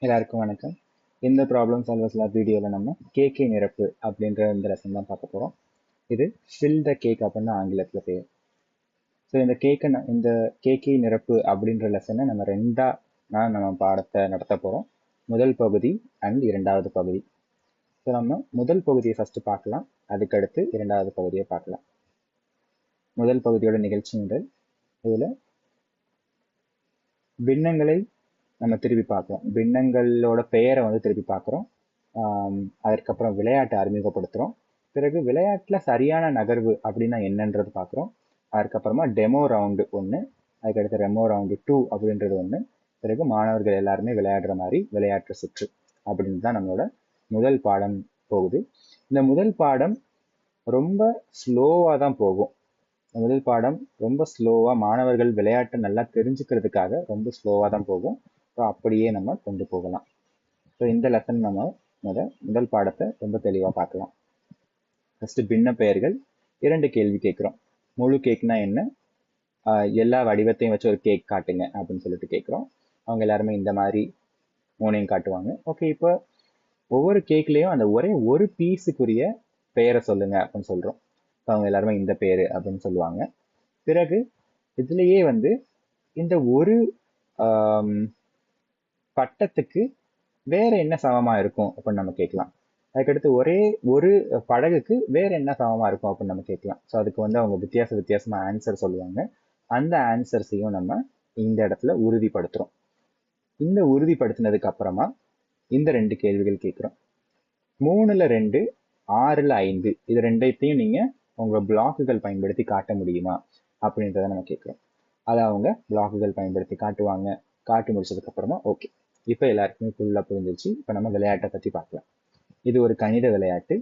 எல்லாருக்கும் வணக்கம். இந்த ப்ராப்ளம் சால்வர்ஸ் லேப் வீடியோவில் நம்ம கேக்கை நிரப்பு அப்படின்ற இந்த லெசன் தான் பார்க்க போகிறோம். இது ஃபில் த கேக் அப்படின்னு ஆங்கிலத்தில் பேர். ஸோ இந்த கேக்கை நிரப்பு அப்படின்ற லெசனை நம்ம நம்ம பாடத்தை நடத்த போகிறோம். முதல் பகுதி அண்ட் இரண்டாவது பகுதி. ஸோ நம்ம முதல் பகுதியை ஃபஸ்ட்டு பார்க்கலாம், அதுக்கடுத்து இரண்டாவது பகுதியை பார்க்கலாம். முதல் பகுதியோட நிகழ்ச்சி நிரல். இதில் பின்னங்களை நம்ம திருப்பி பார்க்குறோம். பின்னங்களோட பெயரை வந்து திருப்பி பார்க்குறோம். அதற்கப்புறம் விளையாட்டை அறிமுகப்படுத்துகிறோம். பிறகு விளையாட்டில் சரியான நகர்வு அப்படின்னா என்னன்றது பார்க்குறோம். அதுக்கப்புறமா டெமோ ரவுண்டு 1, அதுக்கடுத்து ரெமோ ரவுண்டு 2 அப்படின்றது 1. பிறகு மாணவர்கள் எல்லாருமே விளையாடுற மாதிரி விளையாட்டு சுற்று அப்படின்னு தான் நம்மளோட முதல் பாடம் போகுது. இந்த முதல் பாடம் ரொம்ப ஸ்லோவாக தான் போகும். முதல் பாடம் ரொம்ப ஸ்லோவாக, மாணவர்கள் விளையாட்டை நல்லா தெரிஞ்சுக்கிறதுக்காக ரொம்ப ஸ்லோவாக தான் போகும். ஸோ அப்படியே நம்ம கொண்டு போகலாம். ஸோ இந்த லெசன் நம்ம முதல் பாடத்தை ரொம்ப தெளிவாக பார்க்கலாம். ஃபஸ்ட்டு பின்ன பெயர்கள். 2 கேள்வி கேட்குறோம். முழு கேக்னா என்ன, எல்லா வடிவத்தையும் வச்சு ஒரு கேக் காட்டுங்க அப்படின்னு சொல்லிட்டு கேட்குறோம். அவங்க எல்லாருமே இந்த மாதிரி 3ஐயும் காட்டுவாங்க. ஓகே, இப்போ ஒவ்வொரு கேக்லேயும் அந்த ஒரே ஒரு பீஸுக்குரிய பெயரை சொல்லுங்க அப்படின்னு சொல்கிறோம். அவங்க எல்லாருமே இந்த பேர் அப்படின்னு சொல்லுவாங்க. பிறகு இதுலேயே வந்து இந்த ஒரு பட்டத்துக்கு வேற என்ன சமமா இருக்கும் அப்படின்னு நம்ம கேட்கலாம். அதுக்கடுத்து ஒரே ஒரு படகுக்கு வேற என்ன சமமா இருக்கும் அப்படின்னு நம்ம கேட்கலாம். ஸோ அதுக்கு வந்து அவங்க வித்தியாசமா ஆன்சர் சொல்லுவாங்க. அந்த ஆன்சர்ஸையும் நம்ம இந்த இடத்துல உறுதிப்படுத்துறோம். இந்த உறுதிப்படுத்தினதுக்கு அப்புறமா இந்த 2 கேள்விகள் கேட்குறோம். 3ல் 2, 6ல் 5 இது ரெண்டையும் நீங்க உங்க பிளாக்குகள் பயன்படுத்தி காட்ட முடியுமா அப்படின்றத நம்ம கேட்குறோம். அதை அவங்க பிளாக்குகள் பயன்படுத்தி காட்டுவாங்க. காட்டி முடிச்சதுக்கு அப்புறமா ஓகே, இப்போ எல்லாருக்குமே ஃபுல்லாக புரிஞ்சிருச்சு. இப்போ நம்ம விளையாட்டை பற்றி பார்க்கலாம். இது ஒரு கணித விளையாட்டு.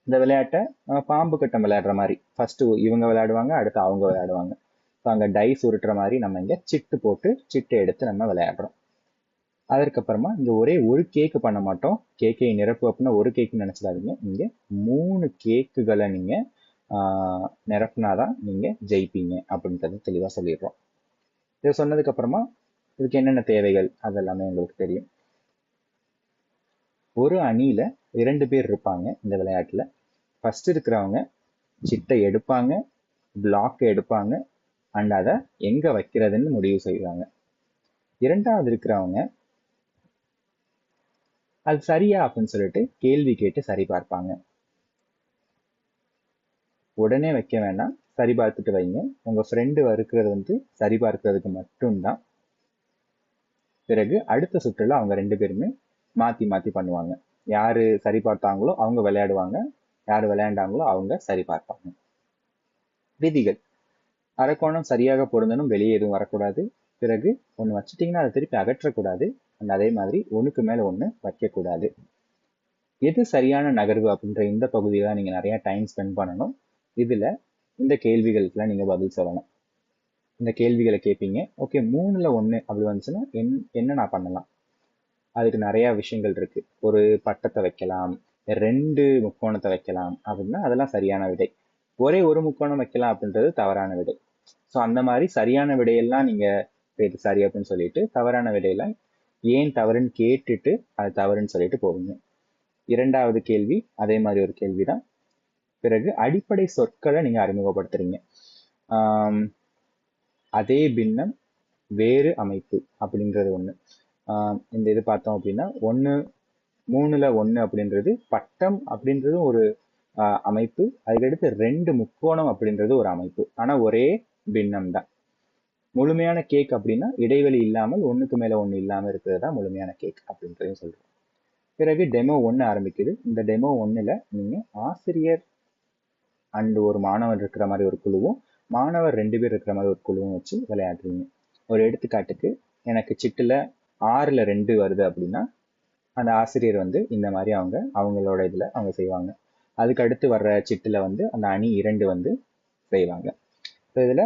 இந்த விளையாட்டை பாம்பு கட்டம் விளையாடுற மாதிரி ஃபர்ஸ்ட் இவங்க விளையாடுவாங்க, அடுத்து அவங்க விளையாடுவாங்க. ஸோ அங்கே டைஸ் உருட்டுற மாதிரி நம்ம இங்கே சிட்டை எடுத்து நம்ம விளையாடுறோம். அதற்கப்புறமா இங்கே ஒரே ஒரு கேக்கு பண்ண மாட்டோம். கேக்கை நிரப்பு அப்படின்னா ஒரு கேக்கு நினச்சிடாதீங்க. இங்கே 3 கேக்குகளை நீங்கள் நிரப்புனாதான் நீங்கள் ஜெயிப்பீங்க அப்படின்றத தெளிவாக சொல்லிடுறோம். இதை சொன்னதுக்கு அப்புறமா இதுக்கு என்னென்ன தேவைகள் அதெல்லாமே உங்களுக்கு தெரியும். ஒரு அணியில 2 பேர் இருப்பாங்க இந்த விளையாட்டுல. ஃபர்ஸ்ட் இருக்கிறவங்க சிட்டை எடுப்பாங்க, பிளாக் எடுப்பாங்க, அண்ட் அதை எங்க வைக்கிறதுன்னு முடிவு செய்வாங்க. இரண்டாவது இருக்கிறவங்க அது சரியா அப்படின்னு சொல்லிட்டு கேள்வி கேட்டு சரி பார்ப்பாங்க. உடனே வைக்க வேண்டாம், சரி பார்த்துட்டு வைங்க. உங்க ஃப்ரெண்டு இருக்கிறது வந்து சரி பார்க்கறதுக்கு மட்டும்தான். பிறகு அடுத்த சுற்றுல அவங்க 2 பேருமே மாத்தி பண்ணுவாங்க. யாரு சரி பார்த்தாங்களோ அவங்க விளையாடுவாங்க, யாரு விளையாண்டாங்களோ அவங்க சரி பார்ப்பாங்க. விதிகள்: அரைக்கோணம் சரியாக பொருந்தணும், வெளியே எதுவும் வரக்கூடாது. பிறகு ஒன்று வச்சுட்டிங்கன்னா அதை திருப்பி அகற்றக்கூடாது. அண்ட் அதே மாதிரி ஒன்றுக்கு மேலே ஒன்று வைக்கக்கூடாது. எது சரியான நகர்வு அப்படின்ற இந்த பகுதியில் தான் நீங்கள் நிறைய டைம் ஸ்பெண்ட் பண்ணணும். இதில் இந்த கேள்விகளுக்கெல்லாம் நீங்கள் பதில் சொல்லணும். இந்த கேள்விகளை கேட்பீங்க. ஓகே, 3ல் 1 அப்படி வந்துச்சுன்னா என்ன நான் பண்ணலாம்? அதுக்கு நிறைய விஷயங்கள் இருக்கு. ஒரு பட்டத்தை வைக்கலாம், 2 முக்கோணத்தை வைக்கலாம் அப்படின்னா அதெல்லாம் சரியான விடை. ஒரே ஒரு முக்கோணம் வைக்கலாம் அப்படின்றது தவறான விடை. ஸோ அந்த மாதிரி சரியான விடையெல்லாம் நீங்க இது சரி அப்படின்னு சொல்லிட்டு, தவறான விடையெல்லாம் ஏன் தவறுன்னு கேட்டுட்டு அது தவறுன்னு சொல்லிட்டு போவீங்க. இரண்டாவது கேள்வி அதே மாதிரி ஒரு கேள்விதான். பிறகு அடிப்படை சொற்களை நீங்க அறிமுகப்படுத்துறீங்க. அதே பின்னம் வேறு அமைப்பு அப்படின்றது ஒண்ணு. இந்த இது பார்த்தோம் அப்படின்னா 3ல் 1 அப்படின்றது பட்டம் அப்படின்றது ஒரு அமைப்பு. அதுக்கடுத்து 2 முக்கோணம் அப்படின்றது ஒரு அமைப்பு. ஆனா ஒரே பின்னம் தான். முழுமையான கேக் அப்படின்னா இடைவெளி இல்லாமல் 1க்கு மேல 1 இல்லாம இருக்கிறது தான் முழுமையான கேக் அப்படின்றதையும் சொல்றோம். பிறகு டெமோ 1 ஆரம்பிக்குது. இந்த டெமோ 1ல் நீங்க ஆசிரியர் அண்ட் ஒரு மாணவர் இருக்கிற மாதிரி ஒரு குழுவும், மாணவர் 2 பேர் இருக்கிற மாதிரி ஒரு குழுவும் வச்சு விளையாடுறீங்க. ஒரு எடுத்துக்காட்டுக்கு, எனக்கு சிட்டுல 6ல் 2 வருது அப்படின்னா அந்த ஆசிரியர் வந்து இந்த மாதிரி அவங்களோட இதுல அவங்க செய்வாங்க. அதுக்கு அடுத்து வர்ற சிட்டுல வந்து அந்த அணி 2 வந்து செய்வாங்க. ஸோ இதுல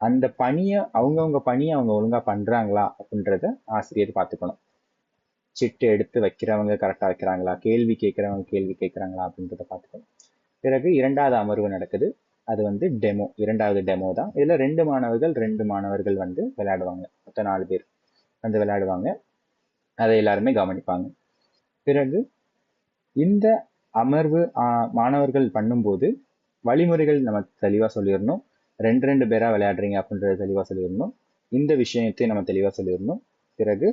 அந்த பணியை அவங்கவுங்க பணியை அவங்க ஒழுங்கா பண்றாங்களா அப்படின்றத ஆசிரியர் பார்த்துக்கணும். சிட்டு எடுத்து வைக்கிறவங்க கரெக்டா வைக்கிறாங்களா, கேள்வி கேட்கிறவங்க கேள்வி கேட்கறாங்களா அப்படின்றத பார்த்துக்கணும். பிறகு 2வது அமர்வு நடக்குது. அது வந்து டெமோ, 2வது டெமோ தான். இதுல 2 மாணவர்கள் வந்து விளையாடுவாங்க. மொத்தம் 4 பேர் வந்து விளையாடுவாங்க. அதை எல்லாருமே கவனிப்பாங்க. பிறகு இந்த அமர்வு மாணவர்கள் பண்ணும்போது வழிமுறைகள் நமக்கு தெளிவாக சொல்லிடணும். ரெண்டு ரெண்டு பேரா விளையாடுறீங்க அப்படின்றத தெளிவாக சொல்லிடணும். இந்த விஷயத்தையும் நம்ம தெளிவாக சொல்லிடணும். பிறகு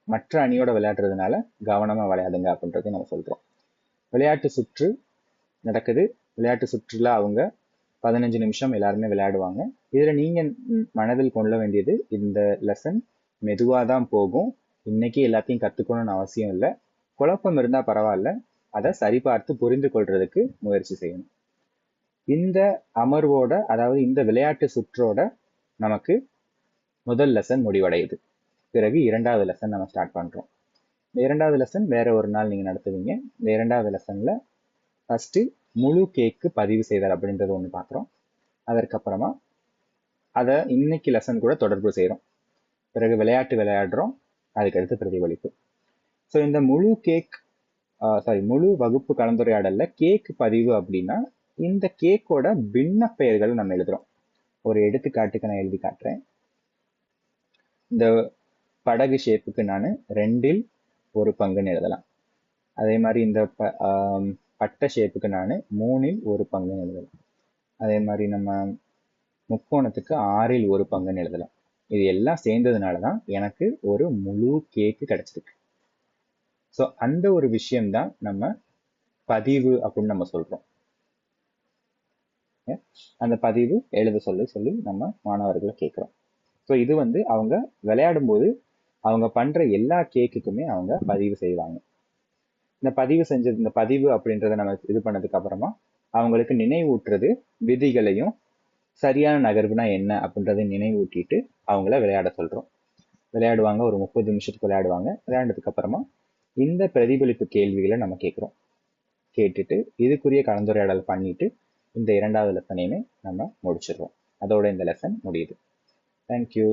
மற்ற அணியோட விளையாடுறதுனால கவனமா விளையாடுங்க அப்படின்றதையும் நம்ம சொல்றோம். விளையாட்டு சுற்று நடக்குது. விளையாட்டு சுற்றுல அவங்க 15 நிமிஷம் எல்லாருமே விளையாடுவாங்க. இதுல நீங்க மனதில் கொள்ள வேண்டியது, இந்த லெசன் மெதுவாக தான் போகும். இன்னைக்கு எல்லாத்தையும் கத்துக்கணும்னு அவசியம் இல்லை. குழப்பம் இருந்தா பரவாயில்ல, அதை சரிபார்த்து புரிந்து கொள்றதுக்கு முயற்சி செய்யணும். இந்த அமர்வோட, அதாவது இந்த விளையாட்டு சுற்றோட நமக்கு முதல் லெசன் முடிவடையுது. பிறகு இரண்டாவது லெசன் நம்ம ஸ்டார்ட் பண்றோம். இந்த இரண்டாவது லெசன் வேற ஒரு நாள் நீங்க நடத்துவீங்க. இந்த இரண்டாவது லெசன்ல ஃபர்ஸ்ட் முழு கேக்கு பதிவு செய்தல் அப்படின்றது ஒன்று பார்க்குறோம். அதற்கப்புறமா அதை இன்னைக்கு லெசன் கூட தொடர்பு செய்கிறோம். பிறகு விளையாட்டு விளையாடுறோம். அதுக்கடுத்து பிரதிபலிப்பு. ஸோ இந்த முழு வகுப்பு கலந்துரையாடல்ல கேக் பதிவு அப்படின்னா இந்த கேக்கோட பின்ன பெயர்கள் நம்ம எழுதுறோம். ஒரு எடுத்துக்காட்டுக்கு நான் எழுதி காட்டுறேன். இந்த படகு ஷேப்புக்கு நான் 2இல் 1 பங்குன்னு எழுதலாம். அதே மாதிரி இந்த பட்டை ஷேப்புக்கு நான் 3இல் 1 பங்குன்னு எழுதலாம். அதே மாதிரி நம்ம முக்கோணத்துக்கு 6இல் 1 பங்குன்னு எழுதலாம். இது எல்லாம் சேர்ந்ததுனால தான் எனக்கு ஒரு முழு கேக்கு கிடைச்சிருக்கு. ஸோ அந்த ஒரு விஷயம்தான் நம்ம பதிவு அப்படின்னு நம்ம சொல்றோம். அந்த பதிவு எழுத சொல்லி நம்ம மாணவர்களை கேட்குறோம். ஸோ இது அவங்க விளையாடும் போது அவங்க பண்ற எல்லா கேக்குக்குமே அவங்க பதிவு செய்வாங்க. இந்த பதிவு அப்படின்றத நம்ம இது பண்ணதுக்கு அப்புறமா அவங்களுக்கு நினைவூட்டுறது, விதிகளையும் சரியான நகர்வுனா என்ன அப்படின்றத நினைவூட்டிட்டு அவங்கள விளையாட சொல்றோம். விளையாடுவாங்க. ஒரு 30 நிமிஷத்துக்கு விளையாடுவாங்க. விளையாண்டதுக்கு அப்புறமா இந்த பிரதிபலிப்பு கேள்விகளை நம்ம கேட்குறோம். கேட்டுட்டு இதுக்குரிய கலந்துரையாடல் பண்ணிட்டு இந்த இரண்டாவது லெசனையுமே நம்ம முடிச்சிடுறோம். அதோட இந்த லெசன் முடியுது. தேங்க்யூ.